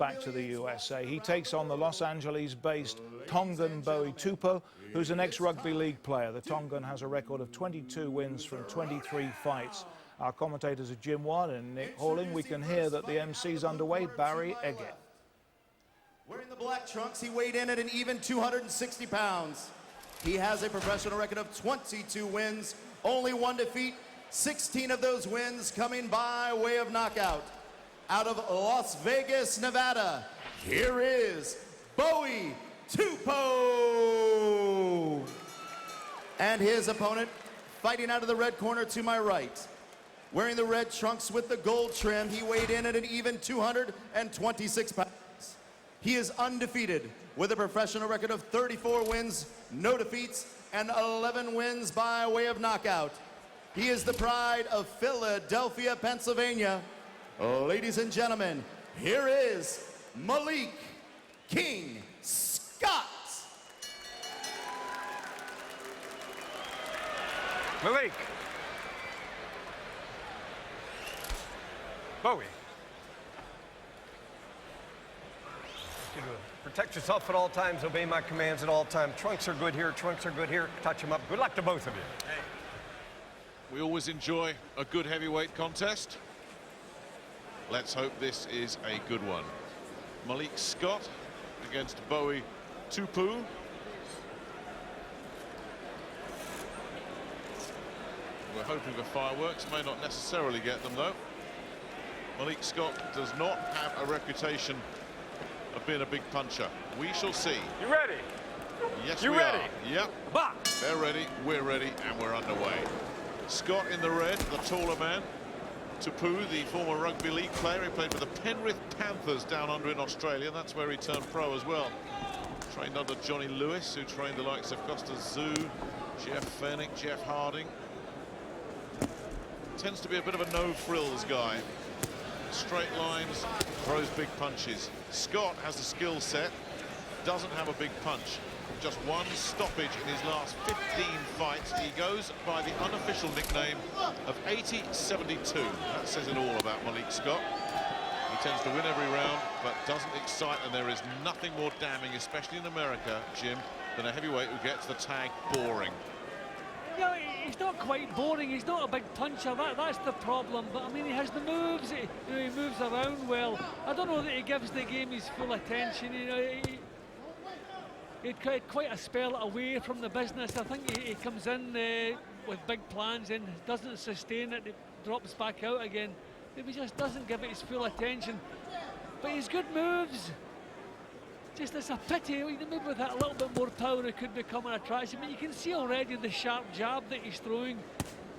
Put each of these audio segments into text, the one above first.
Back to the USA. He takes on the Los Angeles-based Tongan Bowie Tupou, who's an ex-rugby league player. The Tongan has a record of 22 wins from 23 fights. Our commentators are Jim Watt and Nick Halling. We can hear that the MC's underway. Barry Eggett. Wearing the black trunks, he weighed in at an even 260 pounds. He has a professional record of 22 wins, only 1 defeat, 16 of those wins coming by way of knockout. Out of Las Vegas, Nevada, here is Bowie Tupou. And his opponent, fighting out of the red corner to my right. Wearing the red trunks with the gold trim, he weighed in at an even 226 pounds. He is undefeated with a professional record of 34 wins, no defeats, and 11 wins by way of knockout. He is the pride of Philadelphia, Pennsylvania. Ladies and gentlemen, here is Malik King Scott. Malik. Bowie. Protect yourself at all times, obey my commands at all times. Trunks are good here, trunks are good here. Touch them up. Good luck to both of you. Hey. We always enjoy a good heavyweight contest. Let's hope this is a good one. Malik Scott against Bowie Tupou. We're hoping for fireworks, may not necessarily get them though. Malik Scott does not have a reputation of being a big puncher. We shall see. You ready? Yes, you we ready? are. Yep. Box. They're ready, we're ready, and we're underway. Scott in the red, the taller man. Tupou, the former rugby league player, he played for the Penrith Panthers down under in Australia. That's where he turned pro as well. Trained under Johnny Lewis, who trained the likes of Costa Zoo, Jeff Fennick, Jeff Harding. Tends to be a bit of a no-frills guy. Straight lines, throws big punches. Scott has the skill set, doesn't have a big punch. Just one stoppage in his last 15 fights. He goes by the unofficial nickname of 80-72. That says it all about Malik Scott. He tends to win every round, but doesn't excite, and there is nothing more damning, especially in America, Jim, than a heavyweight who gets the tag boring. Yeah, he's not quite boring. He's not a big puncher. That's the problem. But I mean, he has the moves. He moves around well. I don't know that he gives the game his full attention. You know, he'd quite a spell away from the business. I think he comes in with big plans and doesn't sustain it. It drops back out again. Maybe just doesn't give it his full attention. But he's good moves. Just it's a pity, maybe with that a little bit more power it could become an attraction. I mean, you can see already the sharp jab that he's throwing.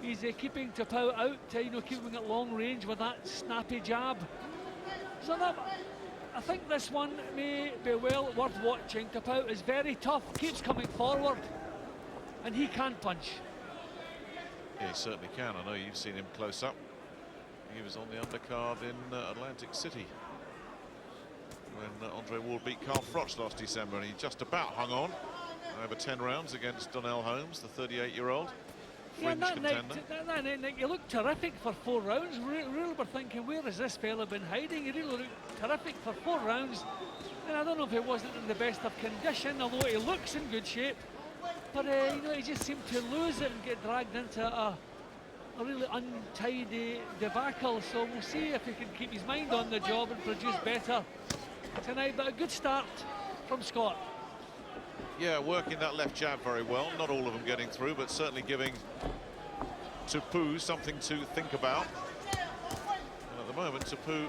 He's keeping Tupou out, keeping it long range with that snappy jab. So I think this one may be well worth watching. Tupou is very tough, keeps coming forward, and he can punch. Yeah, he certainly can. I know you've seen him close up. He was on the undercard in Atlantic City when Andre Ward beat Carl Froch last December, and he just about hung on over 10 rounds against Donnell Holmes, the 38-year-old fringe contender. Nick, you look terrific for 4 rounds. Really were thinking, where has this fella been hiding? He really looked terrific for 4 rounds. And I don't know if he wasn't in the best of condition, although he looks in good shape. But he just seemed to lose it and get dragged into a really untidy debacle. So we'll see if he can keep his mind on the job and produce better tonight. But a good start from Scott. Yeah, working that left jab very well. Not all of them getting through, but certainly giving Tupou something to think about. And at the moment, Tupou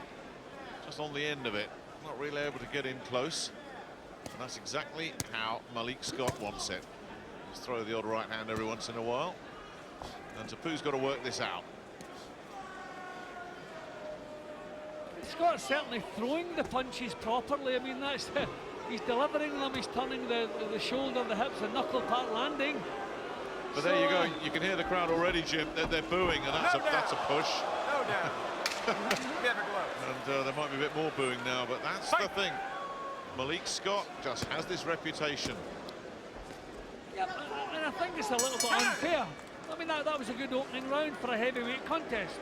just on the end of it, not really able to get in close. And that's exactly how Malik Scott wants it. Just throw the odd right hand every once in a while. And Tupou's got to work this out. Scott's certainly throwing the punches properly. I mean, that's he's delivering them. He's turning the shoulder, the hips, the knuckle part landing. But there you go. You can hear the crowd already, Jim. They're booing, and that's a push. No doubt. And there might be a bit more booing now, but that's the thing. Malik Scott just has this reputation. Yeah, and I think it's a little bit unfair. I mean, that was a good opening round for a heavyweight contest.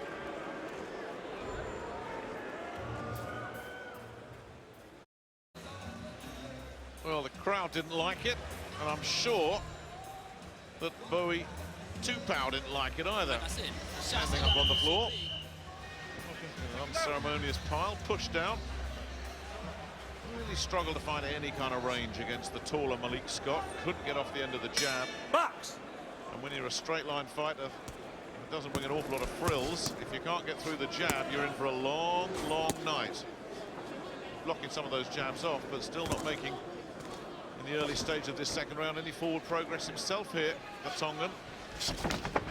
Well, the crowd didn't like it, and I'm sure that Bowie Tupou didn't like it either. Standing up on the floor. An unceremonious pile, pushed down. Really struggled to find any kind of range against the taller Malik Scott. Couldn't get off the end of the jab. Box! And when you're a straight line fighter, it doesn't bring an awful lot of frills. If you can't get through the jab, you're in for a long, long night. Blocking some of those jabs off, but still not making, in the early stage of this second round, any forward progress himself here, the Tongan.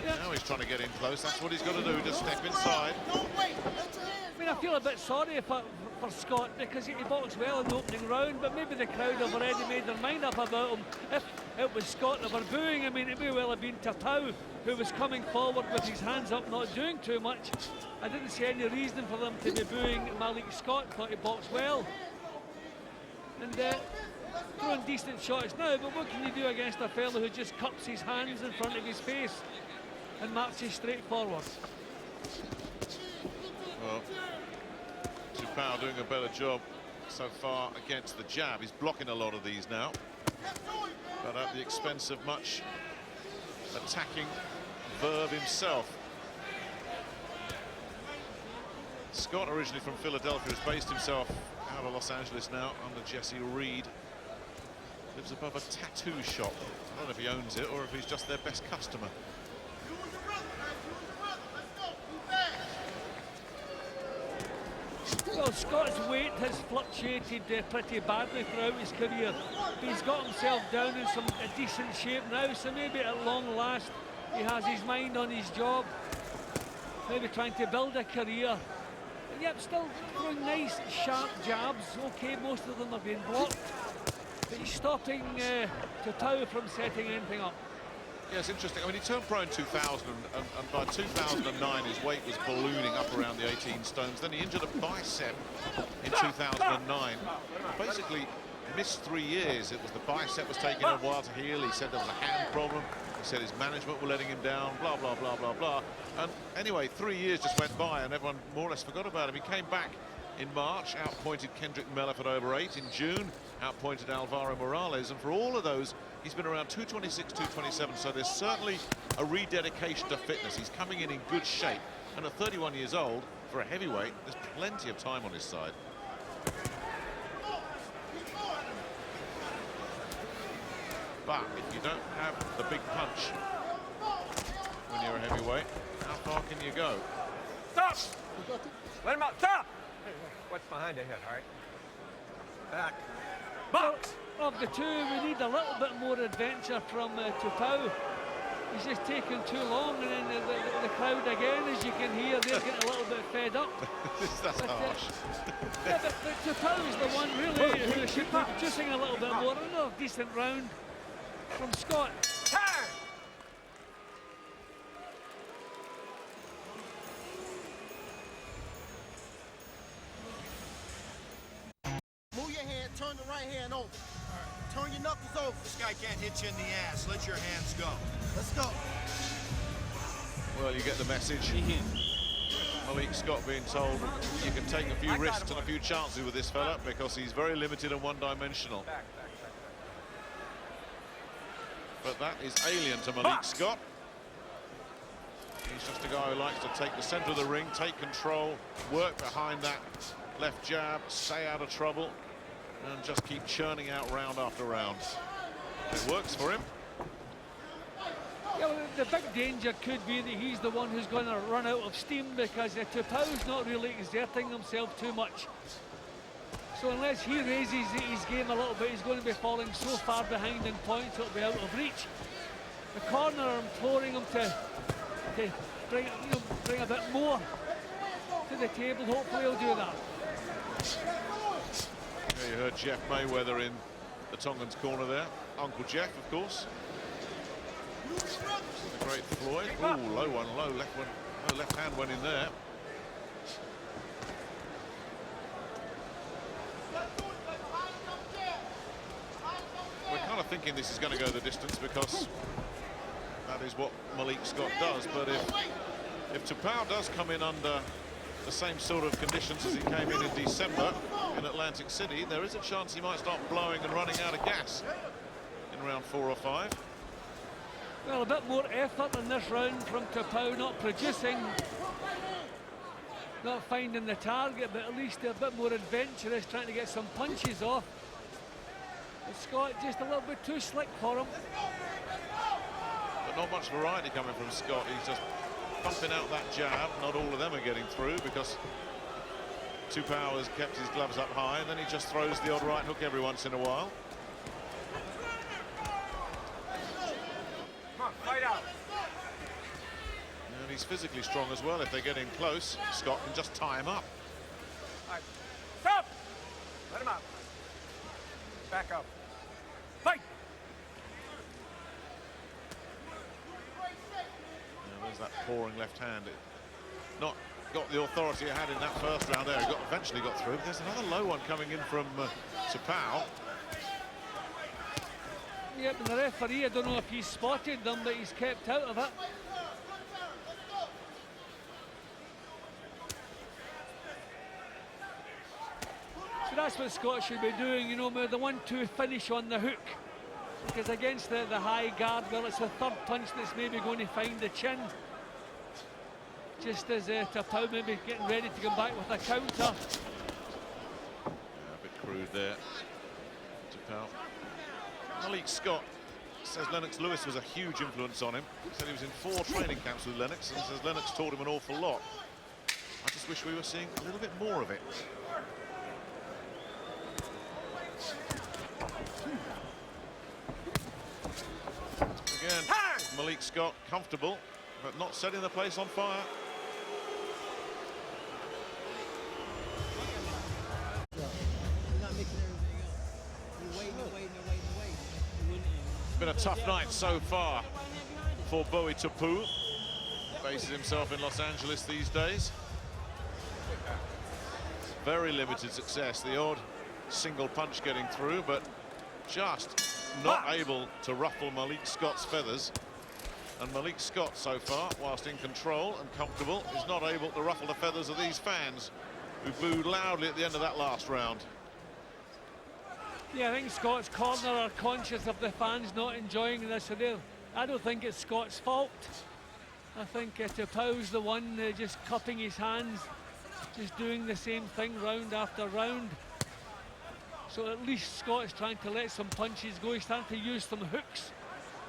Now he's trying to get in close. That's what he's got to do, just step inside. I mean, I feel a bit sorry for Scott because he boxed well in the opening round, but maybe the crowd have already made their mind up about him. If it was Scott that were booing, I mean, it may well have been Tupou who was coming forward with his hands up, not doing too much. I didn't see any reason for them to be booing Malik Scott. Thought he boxed well. And throwing decent shots now, but what can you do against a fellow who just cups his hands in front of his face and marches straight forward? Well, Tupou doing a better job so far against the jab. He's blocking a lot of these now, but at the expense of much attacking verve himself. Scott, originally from Philadelphia, has based himself out of Los Angeles now under Jesse Reed. Lives above a tattoo shop. I don't know if he owns it or if he's just their best customer. Well, Scott's weight has fluctuated pretty badly throughout his career. He's got himself down in some decent shape now, so maybe at long last he has his mind on his job. Maybe trying to build a career. And yet still throwing nice, sharp jabs. Okay, most of them have been blocked. But he's stopping Tupou from setting anything up. Yeah, it's interesting. I mean, he turned pro in 2000, and by 2009 his weight was ballooning up around the 18 stones. Then he injured a bicep in 2009. Basically missed 3 years. It was the bicep was taking a while to heal. He said there was a hand problem. He said his management were letting him down, blah, blah, blah, blah, blah. And anyway, 3 years just went by and everyone more or less forgot about him. He came back in March, outpointed Kendrick Melliford over 8. In June, outpointed Alvaro Morales. And for all of those, he's been around 226, 227. So there's certainly a rededication to fitness. He's coming in good shape. And at 31 years old, for a heavyweight, there's plenty of time on his side. But if you don't have the big punch when you're a heavyweight, how far can you go? Stop! Let him out. Stop! What's behind the head, all right? Back. Box! Of the two, we need a little bit more adventure from Tupou. He's just taking too long, and then the crowd again, as you can hear, they're getting a little bit fed up. That's harsh. Yeah, but Tupou is the one really who should be producing a little bit more. Another decent round from Scott. Turn! Move your hand, turn the right hand over. Turn your knuckles over. This guy can't hit you in the ass. Let your hands go. Let's go. Well, you get the message. Malik Scott being told you can take a few risks and a few chances with this fella because he's very limited and one-dimensional. But that is alien to Malik Scott. He's just a guy who likes to take the center of the ring, take control, work behind that left jab, stay out of trouble, and just keep churning out round after round. It works for him. Yeah, well, the big danger could be that he's the one who's going to run out of steam because Tupou's not really exerting himself too much. So unless he raises his game a little bit, he's going to be falling so far behind in points it'll be out of reach. The corner are imploring him to bring a bit more to the table. Hopefully he'll do that. Yeah, you heard Jeff Mayweather in the Tongan's corner there. Uncle Jeff, of course. The great Floyd. Ooh, low one, low left one. No, left hand went in there. We're kind of thinking this is going to go the distance because that is what Malik Scott does. But if Tupou does come in under the same sort of conditions as he came in December, in Atlantic City, there is a chance he might start blowing and running out of gas in round 4 or 5. Well, a bit more effort in this round from Tupou, not producing, not finding the target, but at least a bit more adventurous, trying to get some punches off. But Scott just a little bit too slick for him. But not much variety coming from Scott. He's just pumping out that jab. Not all of them are getting through because Tupou has kept his gloves up high, and then he just throws the odd right hook every once in a while. Come on, fight out. And he's physically strong as well. If they're getting close, Scott can just tie him up. All right. Stop! Let him out. Back up. Fight! Now, there's that pouring left hand. It not got the authority it had in that first round there. He eventually got through. There's another low one coming in from Tupou. Yep, and the referee, I don't know if he's spotted them, but he's kept out of it. So that's what Scott should be doing, you know, with the 1-2 finish on the hook. Because against the high guard, well, it's the third punch that's maybe going to find the chin. Just as Tupou maybe getting ready to come back with a counter. Yeah, a bit crude there. Tupou. Malik Scott says Lennox Lewis was a huge influence on him. He said he was in 4 training camps with Lennox, and says Lennox taught him an awful lot. I just wish we were seeing a little bit more of it. Again, Malik Scott comfortable, but not setting the place on fire. It's been a tough night so far for Bowie Tupou. Bases himself in Los Angeles these days. Very limited success. The odd single punch getting through, but just not able to ruffle Malik Scott's feathers. And Malik Scott so far, whilst in control and comfortable, is not able to ruffle the feathers of these fans who booed loudly at the end of that last round. Yeah, I think Scott's corner are conscious of the fans not enjoying this. I don't think it's Scott's fault. I think Tupou's the one just cupping his hands, just doing the same thing round after round. So at least Scott is trying to let some punches go. He's starting to use some hooks,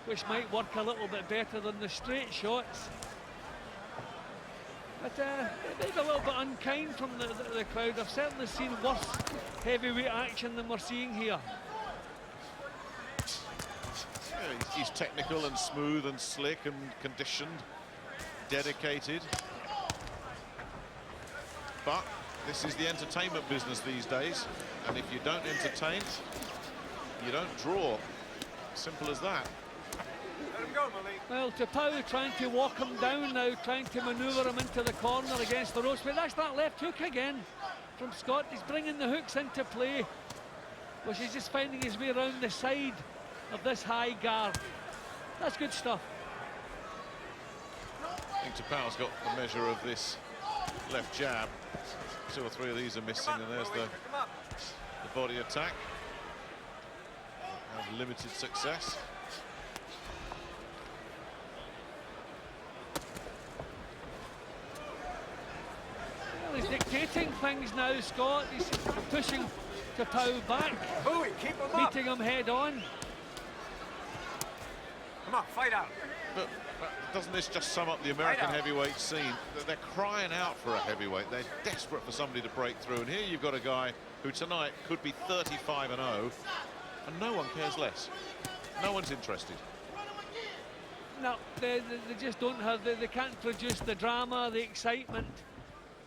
which might work a little bit better than the straight shots. But maybe a little bit unkind from the crowd. I've certainly seen worse heavyweight action than we're seeing here. Yeah, he's technical and smooth and slick and conditioned, dedicated. But this is the entertainment business these days, and if you don't entertain, you don't draw. Simple as that. Let him go, Malik. Well, Tupou trying to walk him down now, trying to manoeuvre him into the corner against the ropes. But that's that left hook again from Scott. He's bringing the hooks into play, which he's just finding his way around the side of this high guard. That's good stuff. I think Tupou's got the measure of this left jab. 2 or 3 of these are missing, and there's the body attack. Has limited success. Well, he's dictating things now, Scott. He's pushing Tupou back, Bowie, keep him up. meeting him head on. Come on, fight out. But doesn't this just sum up the American heavyweight scene? They're crying out for a heavyweight. They're desperate for somebody to break through. And here you've got a guy who tonight could be 35-0, and no one cares less. No one's interested. No, they just don't have, they can't produce the drama, the excitement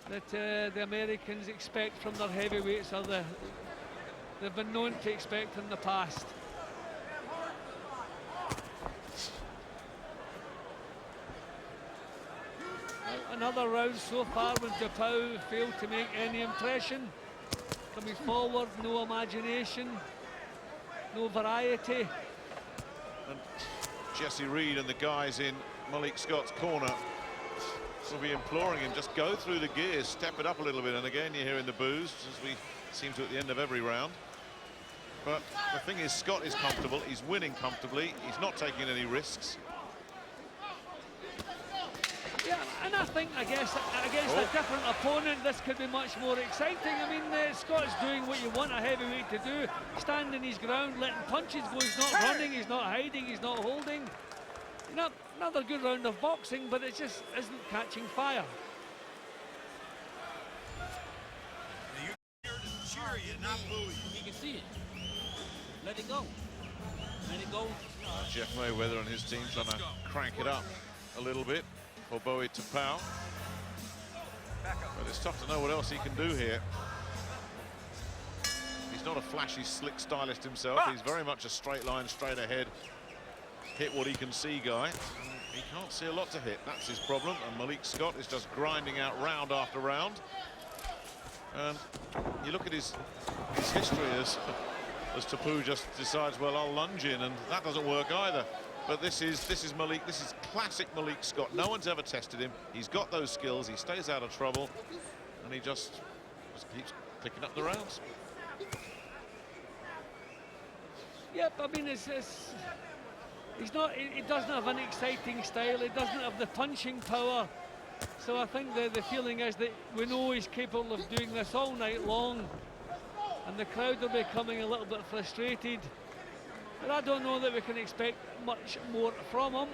that the Americans expect from their heavyweights, or they've been known to expect in the past. Another round so far when Tupou failed to make any impression. Coming forward, no imagination, no variety. And Jesse Reed and the guys in Malik Scott's corner will be imploring him, just go through the gears, step it up a little bit. And again, you're hearing the boos as we Seems to at the end of every round. But the thing is, Scott is comfortable. He's winning comfortably. He's not taking any risks. Yeah, and I think, I guess, against a different opponent, this could be much more exciting. I mean, Scott's doing what you want a heavyweight to do, standing his ground, letting punches go. He's not running, he's not hiding, he's not holding. You know, another good round of boxing, but it just isn't catching fire. You're here to cheer you, not boo you. You can see it. Let it go. Let it go. Jeff Mayweather and his team trying to crank it up a little bit for Bowie Tupou. But it's tough to know what else he can do here. He's not a flashy, slick stylist himself. He's very much a straight line, straight ahead, hit what he can see guy. He can't see a lot to hit. That's his problem. And Malik Scott is just grinding out round after round. And you look at his history as Tupou just decides, well, I'll lunge in, and that doesn't work either. But this is Malik. This is classic Malik Scott. No one's ever tested him. He's got those skills. He stays out of trouble, and he just keeps picking up the rounds. Yep, I mean, he's not. He doesn't have an exciting style. He doesn't have the punching power. So I think the feeling is that we know he's capable of doing this all night long, and the crowd are becoming a little bit frustrated. But I don't know that we can expect much more from him.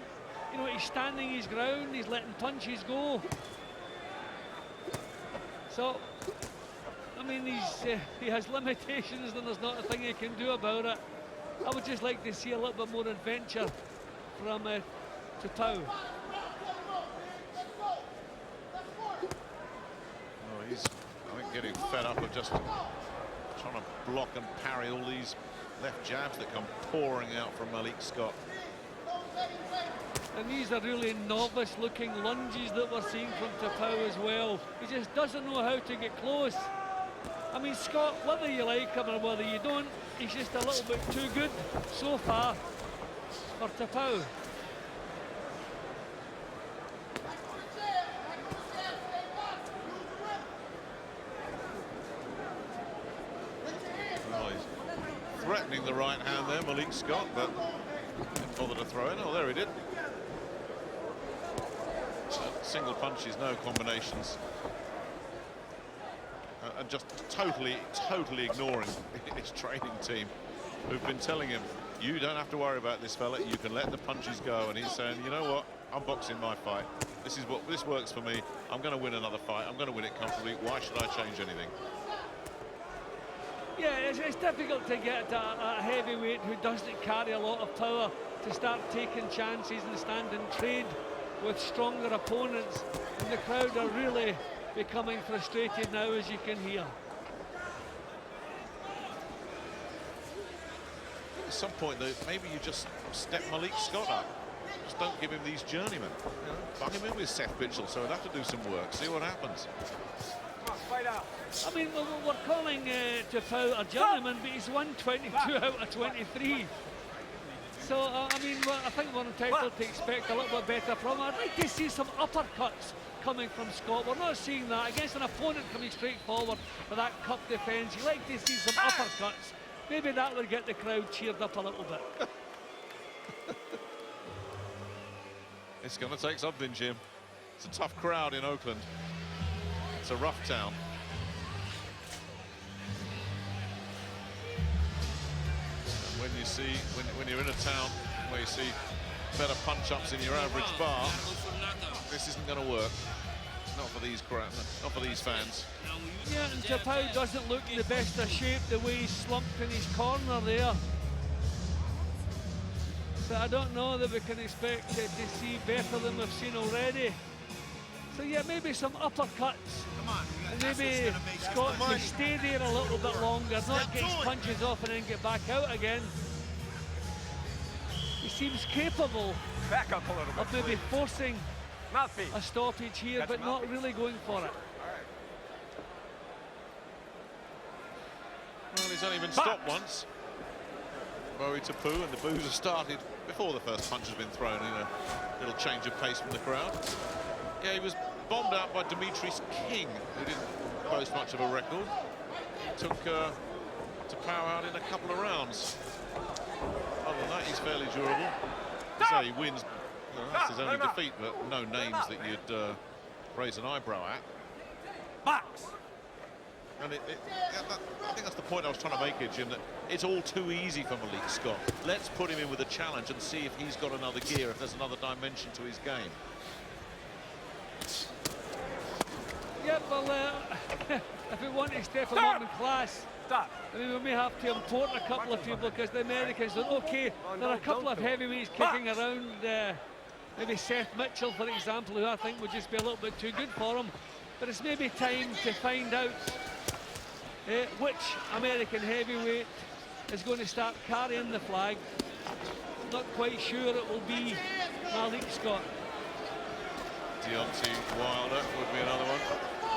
You know, he's standing his ground, he's letting punches go. So, I mean, he has limitations, and there's not a thing he can do about it. I would just like to see a little bit more adventure from Tupou. Oh, he's, I think, getting fed up of just trying to block and parry all these left jabs that come pouring out from Malik Scott. And these are really novice-looking lunges that we're seeing from Tupou as well. He just doesn't know how to get close. I mean, Scott, whether you like him or whether you don't, he's just a little bit too good so far for Tupou. Threatening the right hand there, Malik Scott, but didn't bother to throw in. Oh, there he did. Single punches, no combinations. And just totally ignoring his training team, who've been telling him, you don't have to worry about this fella, you can let the punches go. And he's saying, you know what, I'm boxing my fight. This works for me. I'm going to win another fight. I'm going to win it comfortably. Why should I change anything? Yeah, it's difficult to get a heavyweight who doesn't carry a lot of power to start taking chances and stand and trade with stronger opponents. And the crowd are really becoming frustrated now, as you can hear. At some point, though, maybe you just step Malik Scott up. Just don't give him these journeymen. Bung him in with Seth Mitchell, so he'll have to do some work. See what happens. Fight out. I mean, we're calling Tupou a journeyman, but he's won 22 out of 23. So, I mean, I think we're entitled to expect a little bit better from him. I'd like to see some uppercuts coming from Scott. We're not seeing that against an opponent coming straight forward for that cup defence. You like to see some uppercuts. Maybe that would get the crowd cheered up a little bit. It's going to take something, Jim. It's a tough crowd in Oakland. It's a rough town. And when you see, when you're in a town where you see better punch-ups in your average bar, this isn't going to work. Not for these crowd, not for these fans. Yeah, and Tupou doesn't look in the best of shape, the way he's slumped in his corner there. So I don't know that we can expect to see better than we've seen already. So yeah, maybe some uppercuts. Come on, And that's maybe what's gonna make Scott money. can stay there a little bit longer, not get his punches off and then get back out again. He seems capable Back up a little bit. of maybe please. forcing Mouthpiece. a stoppage here, Catch but him not mouthpiece. really going for it. Well, he's only been stopped once. Bowie Tupou, and the boos have started before the first punch has been thrown in. A little change of pace from the crowd. Yeah, he was bombed out by Demetrius King, who didn't boast much of a record. took Tupou out in a couple of rounds. Other than that, he's fairly durable. So he wins. Well, that's his only defeat, but no names that you'd raise an eyebrow at. Box. And I think that's the point I was trying to make here, Jim, that it's all too easy for Malik Scott. Let's put him in with a challenge and see if he's got another gear, if there's another dimension to his game. Yeah, well, if we want to step him up in class, Stop. I mean, we may have to import a couple of people, because the Americans are okay. There are a couple of heavyweights kicking around. Maybe Seth Mitchell, for example, who I think would just be a little bit too good for him. But it's maybe time to find out which American heavyweight is going to start carrying the flag. Not quite sure it will be Malik Scott. Deontay Wilder would be another one.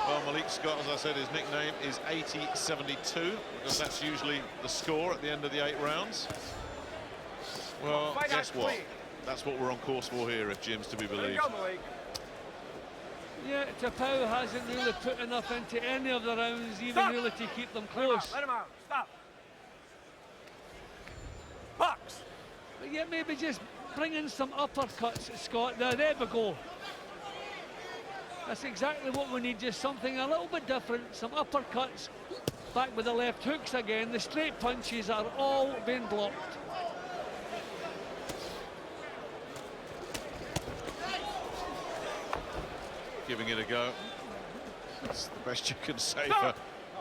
Well, Malik Scott, as I said, his nickname is 80-72, because that's usually the score at the end of the 8 rounds. Well, guess what? That's what we're on course for here, if Jim's to be believed. Yeah, Tupou hasn't really put enough into any of the rounds, even really to keep them close. Let him out. Stop. Box. But yeah, maybe just bring in some uppercuts, Scott. There we go. That's exactly what we need, just something a little bit different. Some uppercuts, back with the left hooks again. The straight punches are all being blocked. Giving it a go. That's the best you can say for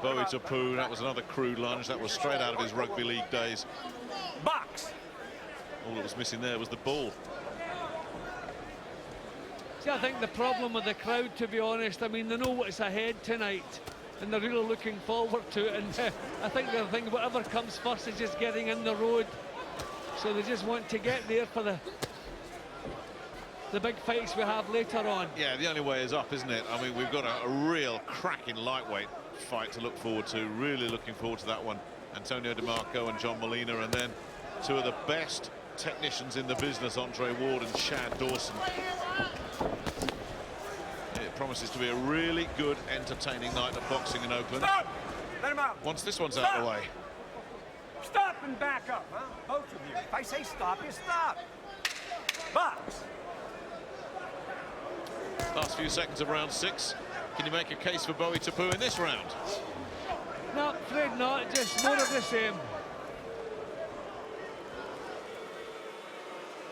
Bowie Tupou. That was another crude lunge. That was straight out of his rugby league days. Box. All that was missing there was the ball. See, I think the problem with the crowd, to be honest, I mean, they know what's ahead tonight, and they're really looking forward to it. And I think they're thinking whatever comes first is just getting in the road. So they just want to get there for the big fights we have later on. Yeah, the only way is up, isn't it? I mean, we've got a real cracking lightweight fight to look forward to. Really looking forward to that one. Antonio DeMarco and John Molina, and then two of the best technicians in the business, Andre Ward and Shad Dawson. It promises to be a really good, entertaining night of boxing in Oakland. Stop. Let him out. Once this one's out of the way. Stop and back up, huh? Both of you. If I say stop, you stop. Box. Last few seconds of round 6. Can you make a case for Bowie Tupou in this round? No, afraid not. Just more of the same.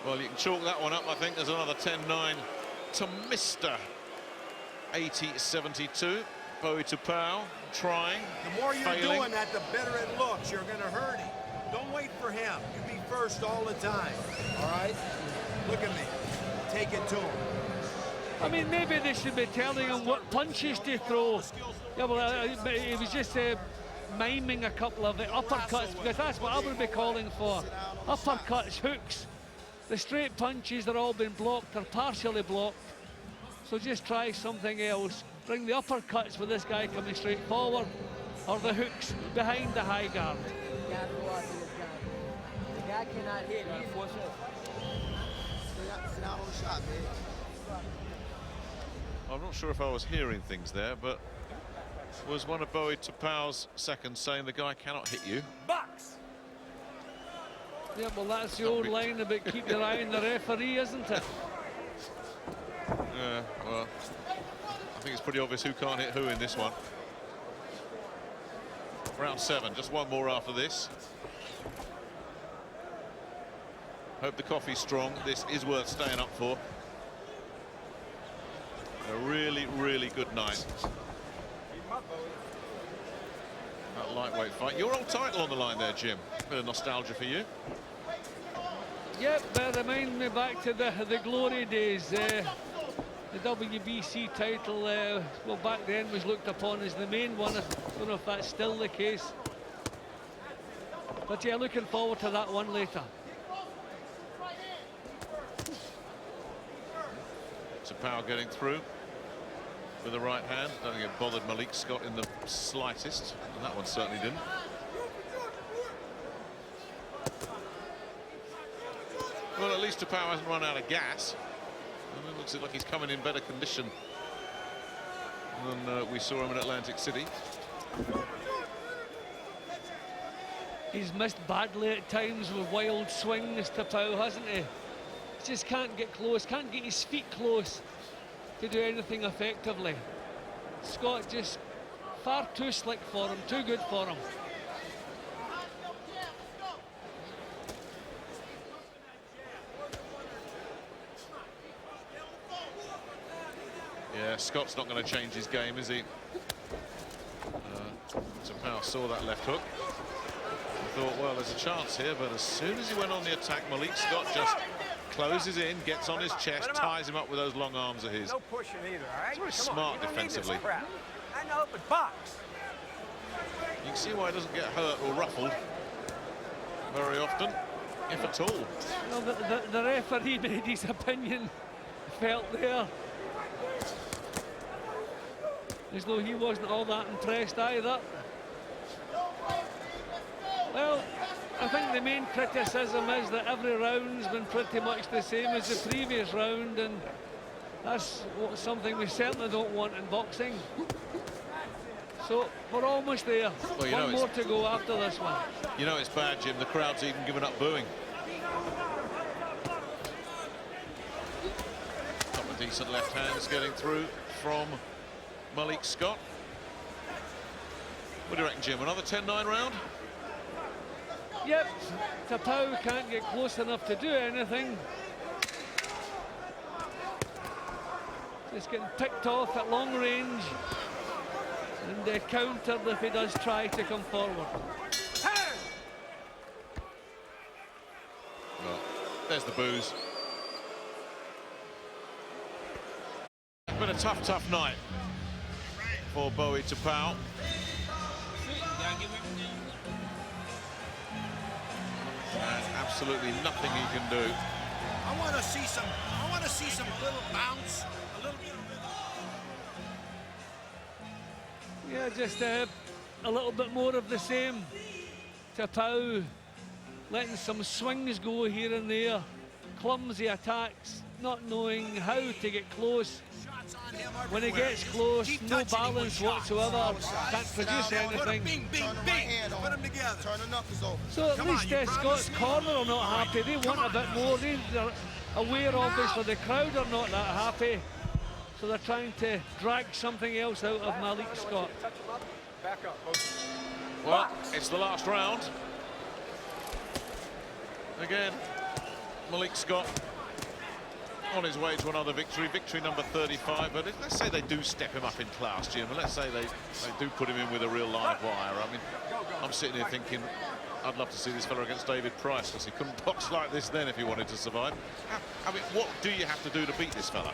Well, you can chalk that one up. I think there's another 10-9 to Mr. 80-72. Bowie Tupou trying, The more you're failing. doing that, the better it looks. You're going to hurt him. Don't wait for him. You be first all the time. All right? Look at me. Take it to him. I mean, maybe they should be telling him what punches to throw. Yeah, well, it was just miming a couple of the uppercuts, because that's what I would be calling for. Uppercuts, hooks. The straight punches are all been blocked or partially blocked. So just try something else. Bring the uppercuts with this guy coming straight forward, or the hooks behind the high guard. The guy cannot hit. Sit down on the shot, man. I'm not sure if I was hearing things there, but was one of Bowie Tupou's seconds saying the guy cannot hit you? Box. Yeah, well, that's the old line about keep your eye on the referee, isn't it? Yeah, well, I think it's pretty obvious who can't hit who in this one. Round 7, just one more after this. Hope the coffee's strong. This is worth staying up for. A really, really good night. That lightweight fight. Your old title on the line there, Jim. Bit of nostalgia for you. Yep, that reminds me back to the glory days. The WBC title, well, back then was looked upon as the main one. I don't know if that's still the case. But yeah, looking forward to that one later. Tupou getting through with the right hand. Don't think it bothered Malik Scott in the slightest, and that one certainly didn't. Well, at least Tupou hasn't run out of gas. And it looks like he's coming in better condition than we saw him in Atlantic City. He's missed badly at times with wild swings, Tupou, hasn't he? He just can't get close, can't get his feet close to do anything effectively. Scott just far too slick for him, too good for him. Yeah, Scott's not going to change his game, is he? Tupou saw that left hook. I thought, well, there's a chance here, but as soon as he went on the attack, Malik Scott just closes in, gets on his chest, ties him up with those long arms of his. No pushing either, all right? It's very Come smart on, you don't need this defensively. crap. I know, but box. You can see why he doesn't get hurt or ruffled very often, if at all. Well, the referee made his opinion felt there. As though he wasn't all that impressed either. Well, I think the main criticism is that every round's been pretty much the same as the previous round, and that's something we certainly don't want in boxing. So we're almost there. Well, one more to go after this one. You know it's bad, Jim. The crowd's even given up booing. Couple of decent left hands getting through from Malik Scott. What do you reckon, Jim? Another 10-9 round? Yep, Tupou can't get close enough to do anything. Just getting picked off at long range and countered if he does try to come forward. Well, there's the boos. It's been a tough night for Bowie Tupou. And absolutely nothing he can do. I want to see some little bounce, a little bit of Yeah, just a little bit more of the same. Tupou letting some swings go here and there. Clumsy attacks, not knowing how to get close. shots on him everywhere. When he gets close, Keep no touching him with balance shots. whatsoever. Can't produce Put him anything. bing, bing, bing. Put him together. Turn the knuckles over. So at Come on, least you Scott's promised me. corner are not happy. They want a bit more. They're aware, obviously, the crowd are not that happy. So they're trying to drag something else out of Malik Scott. Touch him up. Back up, folks. Well, it's the last round. Again, Malik Scott on his way to another victory number 35. But let's say they do step him up in class, Jim, and let's say they do put him in with a real live wire. I mean, I'm sitting here thinking, I'd love to see this fella against David Price, because he couldn't box like this then if he wanted to survive. I mean, what do you have to do to beat this fella?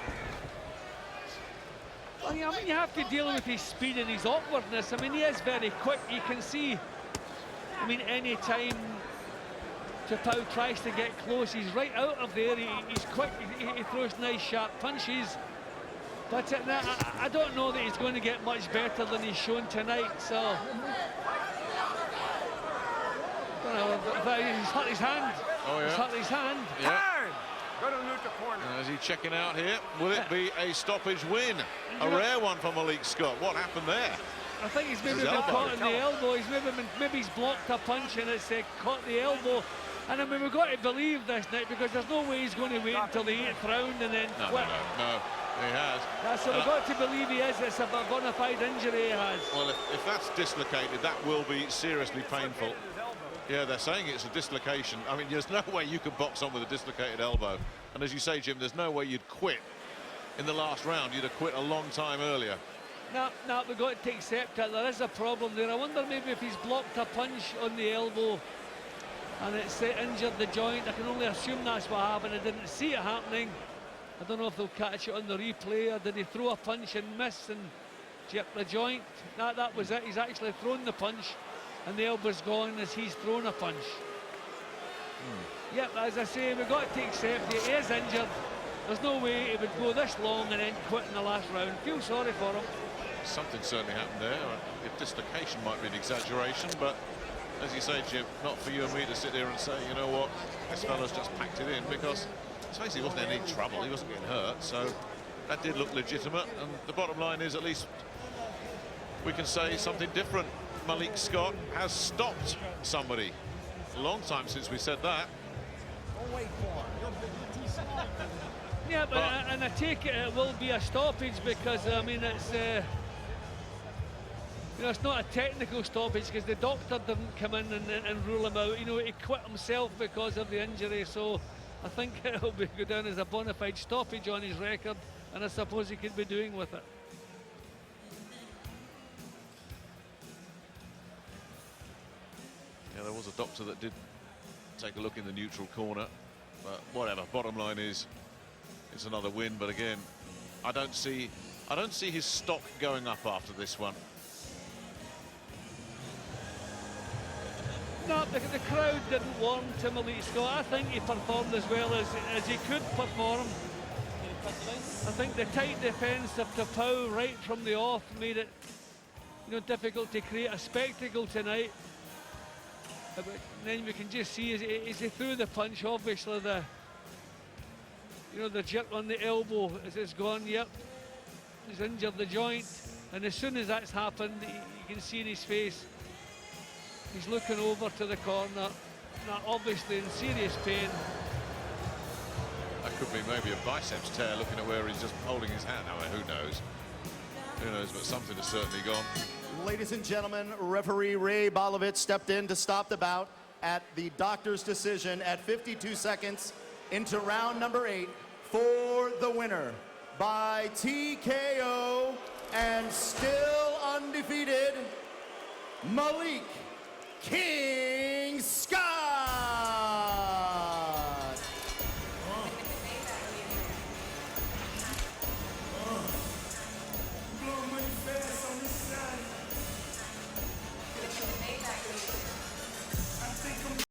Well, I mean, you have to deal with his speed and his awkwardness. I mean, he is very quick. You can see, I mean, any time Tupou tries to get close, he's right out of there. He's quick. He throws nice, sharp punches. But I don't know that he's going to get much better than he's shown tonight. So, he's hurt his hand. Oh, yeah. He's hurt his hand. Yeah. Turn! Go to the neutral corner. Is he checking out here? Will it be a stoppage win? A rare one for Malik Scott. What happened there? I think he's maybe His been elbow. caught in the elbow. Maybe he's blocked a punch and it's caught the elbow. And I mean, we've got to believe this night, because there's no way he's going to wait until the 8th round and then No, quit. no, he has. So we've got to believe he is. It's a bona fide injury he has. Well, if that's dislocated, that will be seriously painful. Yeah, they're saying it's a dislocation. I mean, there's no way you could box on with a dislocated elbow. And as you say, Jim, there's no way you'd quit in the last round. You'd have quit a long time earlier. No, we've got to accept that there is a problem there. I wonder maybe if he's blocked a punch on the elbow and it's injured the joint. I can only assume that's what happened. I didn't see it happening. I don't know if they'll catch it on the replay, or did he throw a punch and miss and chip the joint? That was it. He's actually thrown the punch and the elbow's gone as he's thrown a punch. Yep, as I say, we've got to accept it. He is injured. There's no way he would go this long and then quit in the last round. Feel sorry for him. Something certainly happened there. A dislocation might be an exaggeration, but as you say, Jim, not for you and me to sit here and say, you know what, this fella's just packed it in, because let's face it, he wasn't in any trouble. He wasn't getting hurt, so that did look legitimate. And the bottom line is, at least we can say something different. Malik Scott has stopped somebody. A long time since we said that. Don't wait for him. You're too small for him. Yeah, but and I take it will be a stoppage because I mean it's you know, it's not a technical stoppage because the doctor didn't come in and rule him out. You know, he quit himself because of the injury, so I think it'll go down as a bona fide stoppage on his record, and I suppose he could be doing with it. Yeah, there was a doctor that did take a look in the neutral corner, but whatever. Bottom line is, it's another win. But again, I don't see his stock going up after this one. No, the crowd didn't want to Malik Scott. I think he performed as well as he could perform. I think the tight defence of Tupou right from the off made it, you know, difficult to create a spectacle tonight. But then we can just see as he threw the punch, obviously the jerk on the elbow is gone. Yep, he's injured the joint, and as soon as that's happened, you can see in his face. He's looking over to the corner, now obviously in serious pain. That could be maybe a biceps tear, looking at where he's just holding his hand. Now, who knows? Who knows, but something has certainly gone. Ladies and gentlemen, referee Ray Bolovitz stepped in to stop the bout at the doctor's decision at 52 seconds into round number 8 for the winner by TKO and still undefeated, Malik King